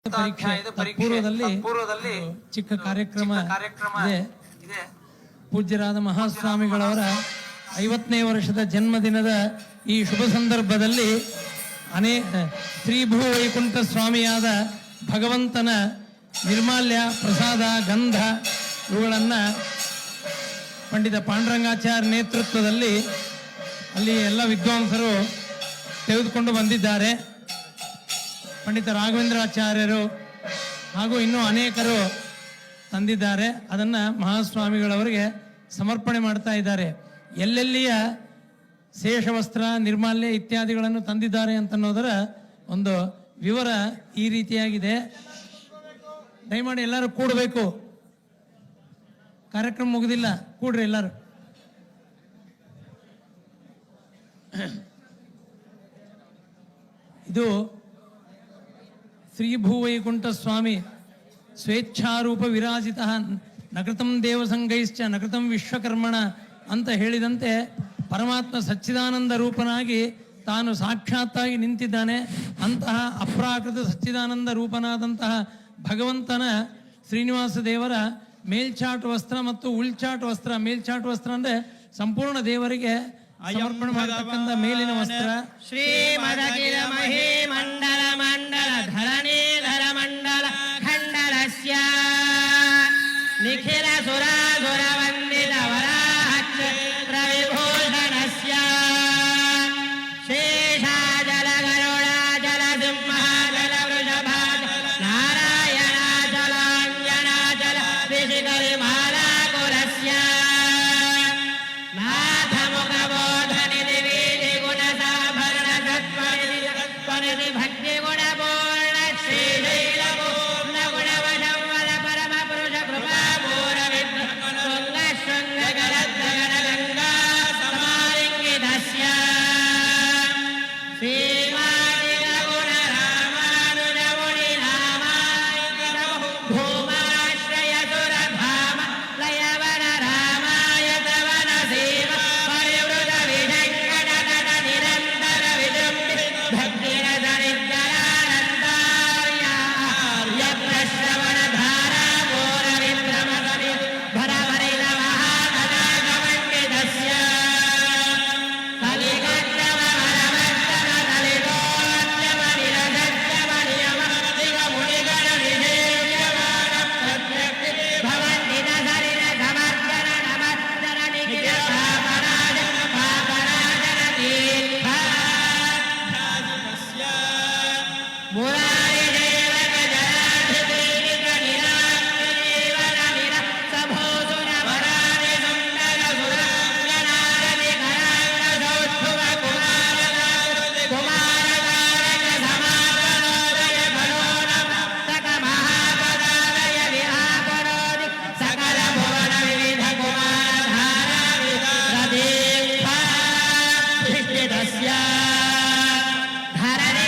ಪೂರ್ವದಲ್ಲಿ ಚಿಕ್ಕ ಕಾರ್ಯಕ್ರಮ ಇದೆ. ಪೂಜ್ಯರಾದ ಮಹಾಸ್ವಾಮಿಗಳವರ 50ನೇ ವರ್ಷದ ಜನ್ಮದಿನದ ಈ ಶುಭ ಸಂದರ್ಭದಲ್ಲಿ ಶ್ರೀ ಭೂವೈಕುಂಠ ಸ್ವಾಮಿಯಾದ ಭಗವಂತನ ನಿರ್ಮಾಲ್ಯ ಪ್ರಸಾದ ಗಂಧ ಇವುಗಳನ್ನು ಪಂಡಿತ ಪಾಂಡುರಂಗಾಚಾರ್ಯ ನೇತೃತ್ವದಲ್ಲಿ ಅಲ್ಲಿ ಎಲ್ಲ ವಿದ್ವಾಂಸರು ತೆಗೆದುಕೊಂಡು ಬಂದಿದ್ದಾರೆ. ಪಂಡಿತ ರಾಘವೇಂದ್ರಾಚಾರ್ಯರು ಹಾಗೂ ಇನ್ನೂ ಅನೇಕರು ತಂದಿದ್ದಾರೆ. ಅದನ್ನು ಮಹಾಸ್ವಾಮಿಗಳವರಿಗೆ ಸಮರ್ಪಣೆ ಮಾಡ್ತಾ ಇದ್ದಾರೆ. ಎಲ್ಲೆಲ್ಲಿಯ ಶೇಷವಸ್ತ್ರ ನಿರ್ಮಾಲ್ಯ ಇತ್ಯಾದಿಗಳನ್ನು ತಂದಿದ್ದಾರೆ ಅಂತನ್ನೋದರ ಒಂದು ವಿವರ ಈ ರೀತಿಯಾಗಿದೆ. ದಯಮಾಡಿ ಎಲ್ಲರೂ ಕೂಡಬೇಕು, ಕಾರ್ಯಕ್ರಮ ಮುಗಿದಿಲ್ಲ, ಕೂಡ್ರಿ ಎಲ್ಲರೂ. ಇದು ಶ್ರೀ ಭೂವೈಕುಂಠ ಸ್ವಾಮಿ ಸ್ವೇಚ್ಛಾರೂಪ ವಿರಾಜಿತ ನಕೃತಂ ದೇವಸಂಗೈಶ್ಚ ನಕೃತಂ ವಿಶ್ವಕರ್ಮಣ ಅಂತ ಹೇಳಿದಂತೆ ಪರಮಾತ್ಮ ಸಚ್ಚಿದಾನಂದ ರೂಪನಾಗಿ ತಾನು ಸಾಕ್ಷಾತ್ತಾಗಿ ನಿಂತಿದ್ದಾನೆ. ಅಂತಹ ಅಪ್ರಾಕೃತ ಸಚ್ಚಿದಾನಂದ ರೂಪನಾದಂತಹ ಭಗವಂತನ ಶ್ರೀನಿವಾಸ ದೇವರ ಮೇಲ್ಚಾಟು ವಸ್ತ್ರ ಮತ್ತು ಉಳ್ಚಾಟು ವಸ್ತ್ರ. ಮೇಲ್ಚಾಟು ವಸ್ತ್ರ ಅಂದ್ರೆ ಸಂಪೂರ್ಣ ದೇವರಿಗೆ ಸಮರ್ಪಣೆ ಮಾಡತಕ್ಕಂಥ ಮೇಲಿನ ವಸ್ತ್ರ. ಶ್ರೀಮದಖಿಲ ಮಹೀಮಂಡಲ ಮಂಡಲ ಧರಣೀಧರ ಮಂಡಲ ಖಂಡಲಸ್ಯ ನಿಖಿಲ ಸುರಾಸುರ ವಂದಿತ ವರಾಹಕ್ಷೇತ್ರ ವಿಭೂಷಣಸ್ಯ ಶೇಷಾಜಲ ಗರುಡಾಜಲ ಸಿಂಹಾಜಲ ವೃಷಭಾಜಲ ನಾರಾಯಣಾಜಲಾಂಜನಾಜಲ ಋಷಿಕರಿ ಮಾಲಾಕುಲಸ್ಯ ಭಕ್ತಿ ಗುಣ ಪೂರ್ಣ ಶ್ರೀಶೈಲ ಪೂರ್ಣ ಗುಣವಶಂವರ ಪರಮ ಪುರುಷ ಕೃಪಾ ಪೂರ ಶೃಂಗ ಶೃಂಗ ಗರದ್ಗಣ ಗಂಗಾ ಸಮಾಲಿಂಗಿತಸ್ಯ ಶ್ರೀಮಾನಿಕ ಗುಣ ರಾಮಾನುಜ ಮುನಿ ರಾಮಾಯ ಭೂಮಾಶ್ರಯ ಸುರಧಾಮ ಲಯವನ ರಾಮಾಯ ತವನ ಸೇವ ಪರಿವೃತ ವಿಜಂಗಣ ನಟ ನಿರಂತರ ವಿಜೃಂಭಿ ಭಕ್ತಿರ ಶ್ರವಣ ಧಾರಾ ಘೋರ ವಿಕ್ರಮ ಭರಭರಿತ ಮಹಾಗಣಾಗಮಂಡಿತಸ್ಯ ಕಲಿಗಜ್ಜವ ವರವಜ್ಜವ ದಲಿತೋಜ್ಜವ ನಿರಜಜ್ಜವ ನಿಯಮ ದಿಗ ಮುನಿಗಣ ನಿಷೇವ್ಯಮಾನ ಪ್ರತ್ಯಕ್ಷಿ ಭವಂತಿನ ಸರಿನ ಸಮರ್ಜನ ನಮರ್ಜನ ನಿಖಿಲ ಪಾಪರಾಜ ಪಾಪರಾಜನ ತೀರ್ಥ ಮುರಾರಿ ದೇವಕ ಜನಾಧಿಪೀಡಿತ ನಿರಾಜೀವನ ನಿರ ಸಭೋಸುರ ವರಾರಿ ಸುಂದರ ಸುರಾಂಗನಾರತಿ ಕರಾಂಗ ಸೌಷ್ಠುವ ಕುಮಾರನಾರತಿ ಕುಮಾರನಾರಕ ಸಮಾಪನೋದಯ ಫಲೋನಮಸ್ತಕ ಮಹಾಪದಾಲಯ ವಿಹಾಪರೋಧಿ ಸಕಲ ಭುವನ ವಿವಿಧ ಕುಮಾರಧಾರಾ ವಿರತೀರ್ಥ ಧಿಷ್ಠಿತಸ್ಯ ಧರಣಿ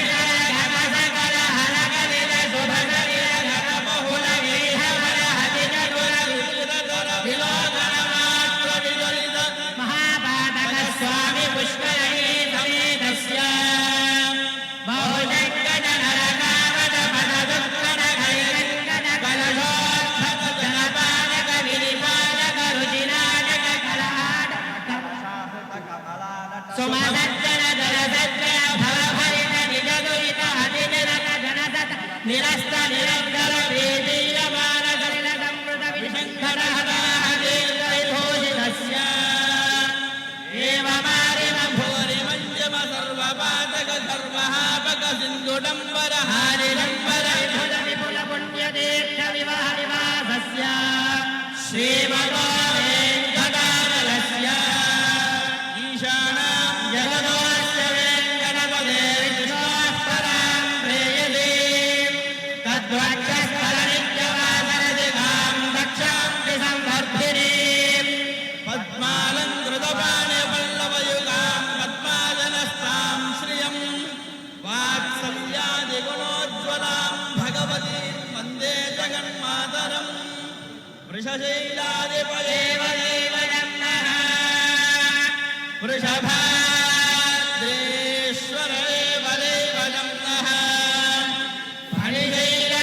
ಮಹಾಪಾತಕ ಸ್ವಾಮಿ ಪುಷ್ಕರಣಿ ಸಮೇತಸ್ಯ ಬಹುಜಂಗನ ನರಕಾವದ ಪದದುಕ್ಕನ ಕೈರಂಗನ ಕಲಶೋದ್ಭವ ಜನಪಾಲಕ ವಿನಿಪಾಲಕ ರುಚಿನಾಟಕ ಕಲಾಟ ಸುಮಸಜ್ಜನ ಜಲಸಜ್ಜಯ ಭವಭರಿತ ನಿಜ ದುರಿತ ಅತಿನಿರತ ಜನಸತ ನಿರಸ್ತ ನಿರಂತರ ಪ್ರೀತಿಯ ಮಾನಸಲಿನ ಸಂವೃತ ವಿಶಂಕರ ಹತಾಹತೀರ್ಥ ವಿಭೂಷಿತಸ್ಯ ಏವಮಾರಿಮ ಭೂರಿ ಮಂಜಮ ಸರ್ವಪಾತಕ ಸರ್ವಹಾಪಕ ಸಿಂಧುಡಂಬರ ಹಾರಿಡಂಬರ ವಿಭುಜ ವಿಪುಲ ಪುಣ್ಯತೀರ್ಥ ವಿವಾಹ ನಿವಾಸಸ್ಯ ಶ್ರೀಮದೋ ವೆಂಕಟಾಚಲಸ್ಯ ಈಶಾನಾಂ ಜಗದೋಸ್ಯ ವೆಂಕಟಪದೇ ವಿಷ್ಣೋಃ ಪರಾಂ ಪ್ರೇಯಸೀಂ ತದ್ವಕ್ಷಸ್ಥಲನಿತ್ಯವಾಸರದಿಗಾಂ ದಕ್ಷಾಂತಿ ಸಂವರ್ಧಿನೀಂ ಪದ್ಮಾಲಂಕೃತಪಾಣಿ ಪಲ್ಲವಯುಗಾಂ ಪದ್ಮಾಜನಸ್ತಾಂ ಶ್ರಿಯಂ ವಾತ್ಸಲ್ಯಾದಿಗುಣೋಜ್ವಲಾಂ ಭಗವತೀಂ ವಂದೇ ಜಗನ್ಮಾತರಂ ವೃಷಶೈಲಾದಿಪದೇವ ದೇವನಃ ವೃಷಭಾದ್ರೇಶ್ವರ ದೇವ ದೇವನಃ ಫಣಿಶೈಲ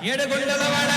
ఏడుగుండలవాడ